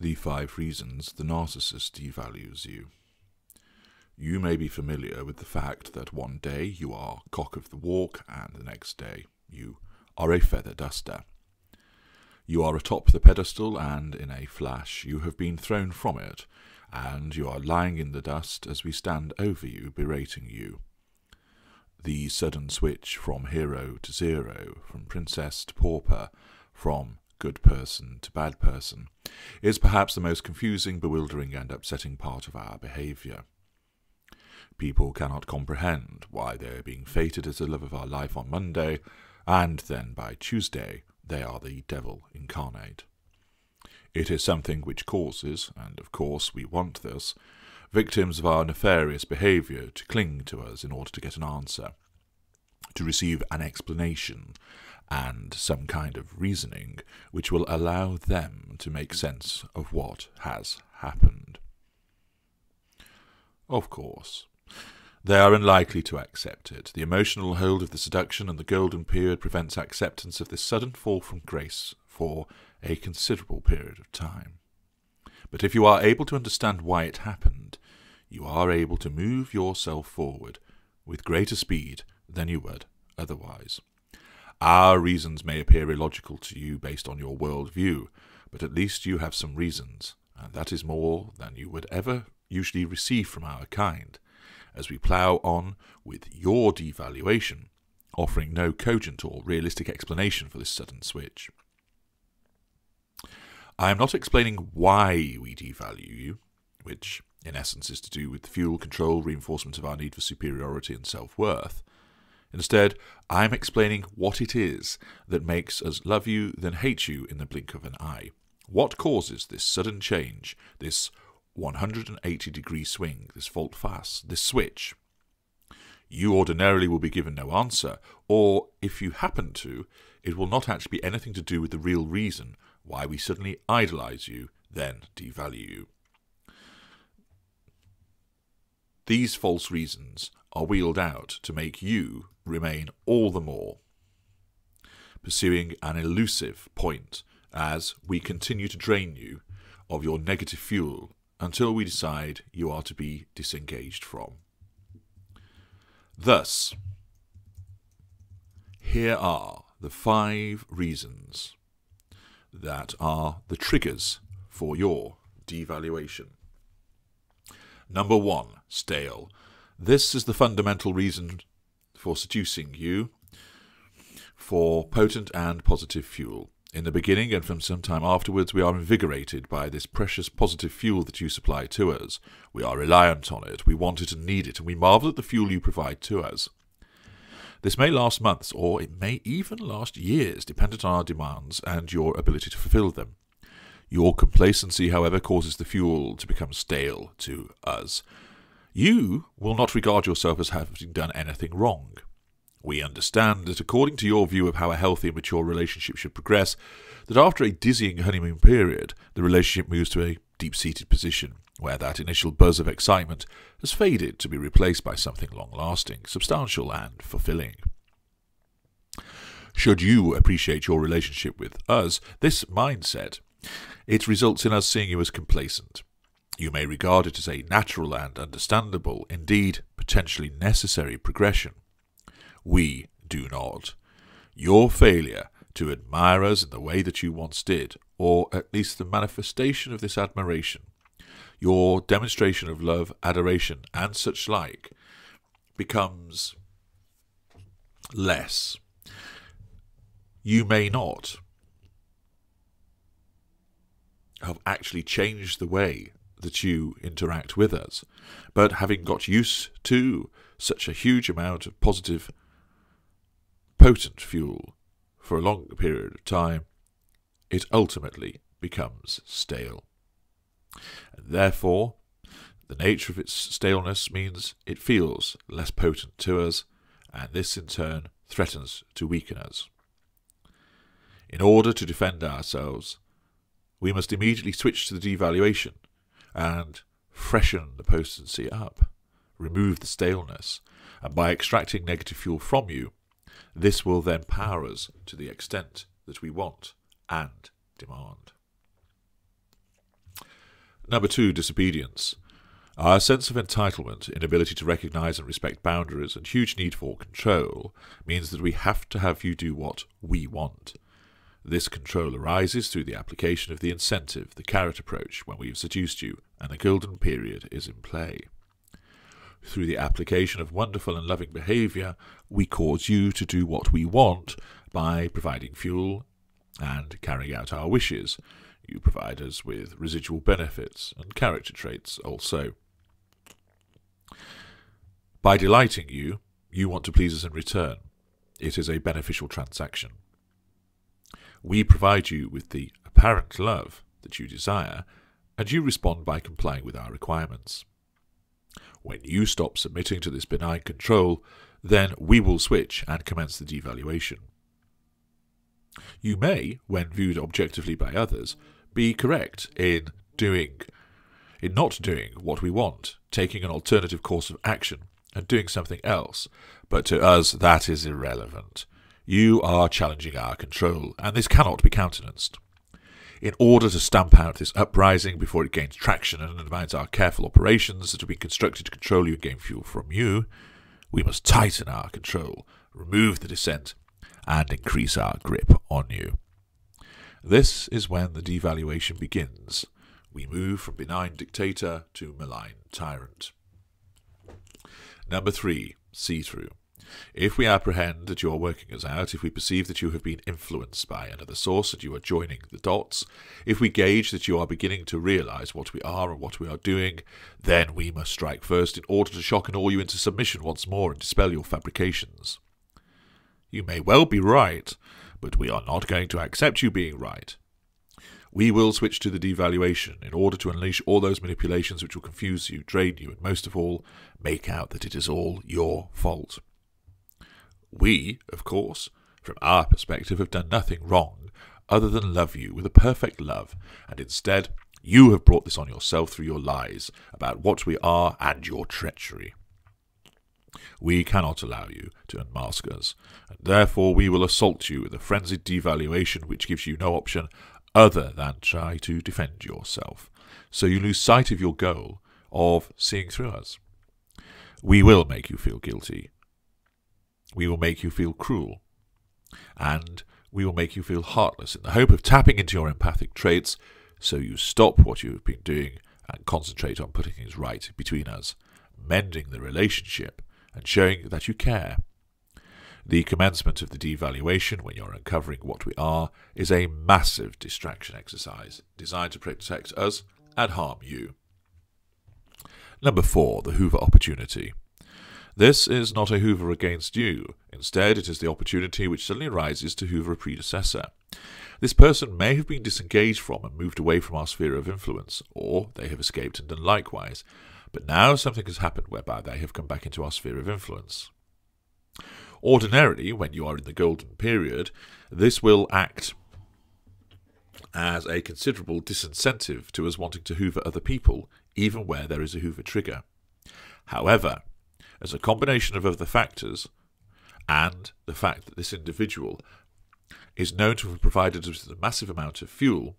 The 5 reasons the narcissist devalues you. You may be familiar with the fact that one day you are cock of the walk and the next day you are a feather duster. You are atop the pedestal and in a flash you have been thrown from it, and you are lying in the dust as we stand over you, berating you. The sudden switch from hero to zero, from princess to pauper, from good person to bad person, is perhaps the most confusing, bewildering and upsetting part of our behaviour. People cannot comprehend why they are being fated as the love of our life on Monday, and then by Tuesday they are the devil incarnate. It is something which causes, and of course we want this, victims of our nefarious behaviour to cling to us in order to get an answer, to receive an explanation, and some kind of reasoning which will allow them to make sense of what has happened. Of course, they are unlikely to accept it. The emotional hold of the seduction and the golden period prevents acceptance of this sudden fall from grace for a considerable period of time. But if you are able to understand why it happened, you are able to move yourself forward with greater speed than you would otherwise. Our reasons may appear illogical to you based on your world view, but at least you have some reasons, and that is more than you would ever usually receive from our kind, as we plough on with your devaluation, offering no cogent or realistic explanation for this sudden switch. I am not explaining why we devalue you, which in essence is to do with fuel, control, reinforcement of our need for superiority and self-worth. Instead, I am explaining what it is that makes us love you then hate you in the blink of an eye. What causes this sudden change, this 180-degree swing, this volte-face, this switch? You ordinarily will be given no answer, or if you happen to, it will not actually be anything to do with the real reason why we suddenly idolize you, then devalue you. These false reasons are wheeled out to make you remain all the more, pursuing an elusive point as we continue to drain you of your negative fuel until we decide you are to be disengaged from. Thus, here are the 5 reasons that are the triggers for your devaluation. Number 1, stale. This is the fundamental reason for seducing you for potent and positive fuel. In the beginning and from some time afterwards, we are invigorated by this precious positive fuel that you supply to us. We are reliant on it, we want it and need it, and we marvel at the fuel you provide to us. This may last months, or it may even last years, dependent on our demands and your ability to fulfill them. Your complacency, however, causes the fuel to become stale to us. You will not regard yourself as having done anything wrong. We understand that according to your view of how a healthy and mature relationship should progress, that after a dizzying honeymoon period, the relationship moves to a deep-seated position, where that initial buzz of excitement has faded to be replaced by something long-lasting, substantial and fulfilling. Should you appreciate your relationship with us, this mindset, it results in us seeing you as complacent. You may regard it as a natural and understandable, indeed potentially necessary progression. We do not. Your failure to admire us in the way that you once did, or at least the manifestation of this admiration, your demonstration of love, adoration, and such like, becomes less. You may not have actually changed the way that you interact with us, but having got used to such a huge amount of positive, potent fuel for a long period of time, it ultimately becomes stale. And therefore, the nature of its staleness means it feels less potent to us, and this in turn threatens to weaken us. In order to defend ourselves, we must immediately switch to the devaluation and freshen the potency up, remove the staleness, and by extracting negative fuel from you, this will then power us to the extent that we want and demand. Number 2, disobedience. Our sense of entitlement, inability to recognise and respect boundaries, and huge need for control means that we have to have you do what we want. This control arises through the application of the incentive, the carrot approach, when we have seduced you, and the golden period is in play. Through the application of wonderful and loving behaviour, we cause you to do what we want by providing fuel and carrying out our wishes. You provide us with residual benefits and character traits also. By delighting you, you want to please us in return. It is a beneficial transaction. We provide you with the apparent love that you desire, and you respond by complying with our requirements. When you stop submitting to this benign control, then we will switch and commence the devaluation. You may, when viewed objectively by others, be correct in not doing what we want, taking an alternative course of action, and doing something else, but to us that is irrelevant. You are challenging our control, and this cannot be countenanced. In order to stamp out this uprising before it gains traction and undermines our careful operations that have been constructed to control you and gain fuel from you, we must tighten our control, remove the dissent, and increase our grip on you. This is when the devaluation begins. We move from benign dictator to malign tyrant. Number 3, see-through. If we apprehend that you are working us out, if we perceive that you have been influenced by another source and you are joining the dots, if we gauge that you are beginning to realise what we are and what we are doing, then we must strike first in order to shock and awe you into submission once more and dispel your fabrications. You may well be right, but we are not going to accept you being right. We will switch to the devaluation in order to unleash all those manipulations which will confuse you, drain you, and most of all, make out that it is all your fault. We, of course, from our perspective, have done nothing wrong other than love you with a perfect love, and instead you have brought this on yourself through your lies about what we are and your treachery. We cannot allow you to unmask us, and therefore we will assault you with a frenzied devaluation which gives you no option other than try to defend yourself, so you lose sight of your goal of seeing through us. We will make you feel guilty. We will make you feel cruel. And we will make you feel heartless in the hope of tapping into your empathic traits, so you stop what you have been doing and concentrate on putting things right between us, mending the relationship, and showing that you care. The commencement of the devaluation, when you're uncovering what we are, is a massive distraction exercise designed to protect us and harm you. Number 4, the Hoover opportunity. This is not a Hoover against you. Instead, it is the opportunity which suddenly arises to Hoover a predecessor. This person may have been disengaged from and moved away from our sphere of influence, or they have escaped and done likewise. But now something has happened whereby they have come back into our sphere of influence. Ordinarily, when you are in the golden period, this will act as a considerable disincentive to us wanting to hoover other people, even where there is a hoover trigger. However, as a combination of other factors, and the fact that this individual is known to have provided us with a massive amount of fuel,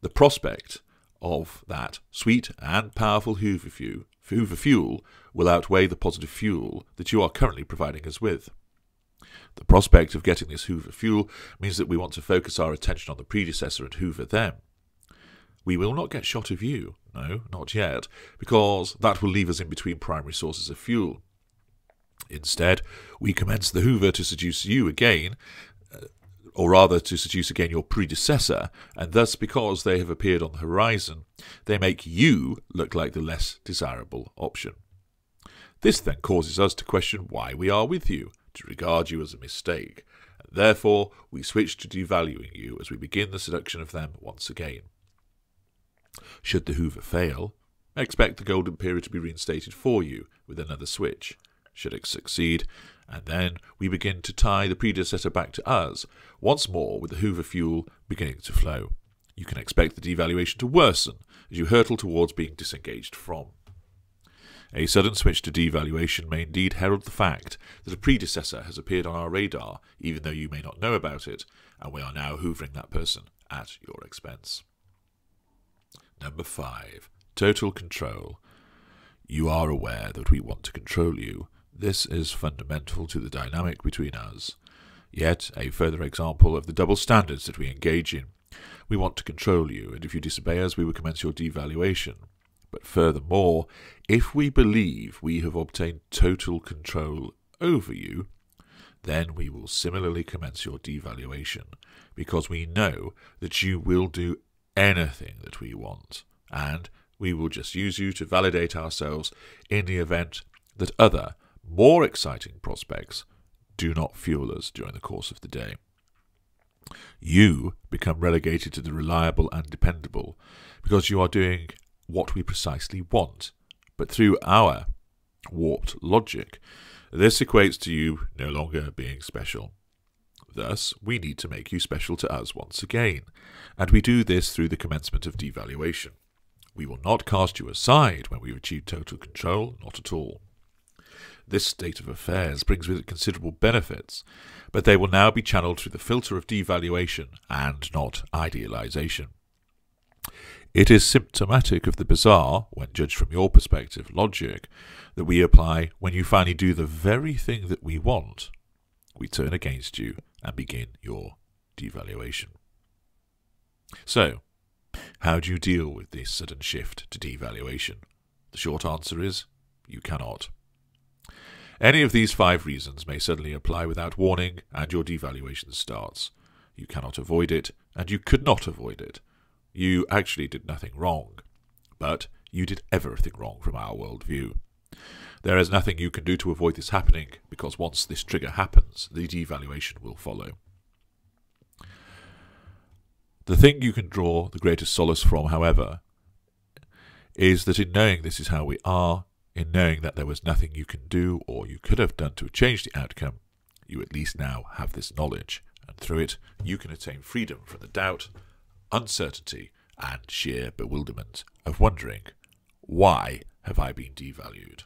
the prospect of that sweet and powerful hoover fuel will outweigh the positive fuel that you are currently providing us with. The prospect of getting this hoover fuel means that we want to focus our attention on the predecessor and hoover them. We will not get shot of you, no, not yet, because that will leave us in between primary sources of fuel. Instead, we commence the hoover to seduce you again, or rather to seduce again your predecessor, and thus, because they have appeared on the horizon, they make you look like the less desirable option. This then causes us to question why we are with you, to regard you as a mistake, and therefore we switch to devaluing you as we begin the seduction of them once again. Should the hoover fail, expect the golden period to be reinstated for you with another switch. Should it succeed, and then we begin to tie the predecessor back to us, once more with the hoover fuel beginning to flow. You can expect the devaluation to worsen as you hurtle towards being disengaged from. A sudden switch to devaluation may indeed herald the fact that a predecessor has appeared on our radar, even though you may not know about it, and we are now hoovering that person at your expense. Number 5. total control. You are aware that we want to control you. This is fundamental to the dynamic between us. Yet, a further example of the double standards that we engage in. We want to control you, and if you disobey us, we will commence your devaluation. But furthermore, if we believe we have obtained total control over you, then we will similarly commence your devaluation, because we know that you will do anything that we want, and we will just use you to validate ourselves in the event that other, more exciting prospects do not fuel us during the course of the day. You become relegated to the reliable and dependable because you are doing what we precisely want, but through our warped logic, this equates to you no longer being special. Thus, we need to make you special to us once again, and we do this through the commencement of devaluation. We will not cast you aside when we achieve total control, not at all. This state of affairs brings with it considerable benefits, but they will now be channeled through the filter of devaluation and not idealization. It is symptomatic of the bizarre, when judged from your perspective, logic that we apply when you finally do the very thing that we want. We turn against you and begin your devaluation. So, how do you deal with this sudden shift to devaluation? The short answer is, you cannot. Any of these 5 reasons may suddenly apply without warning, and your devaluation starts. You cannot avoid it, and you could not avoid it. You actually did nothing wrong, but you did everything wrong from our worldview. There is nothing you can do to avoid this happening, because once this trigger happens, the devaluation will follow. The thing you can draw the greatest solace from, however, is that in knowing this is how we are, in knowing that there was nothing you can do or you could have done to change the outcome, you at least now have this knowledge, and through it you can attain freedom from the doubt, uncertainty, and sheer bewilderment of wondering, why have I been devalued?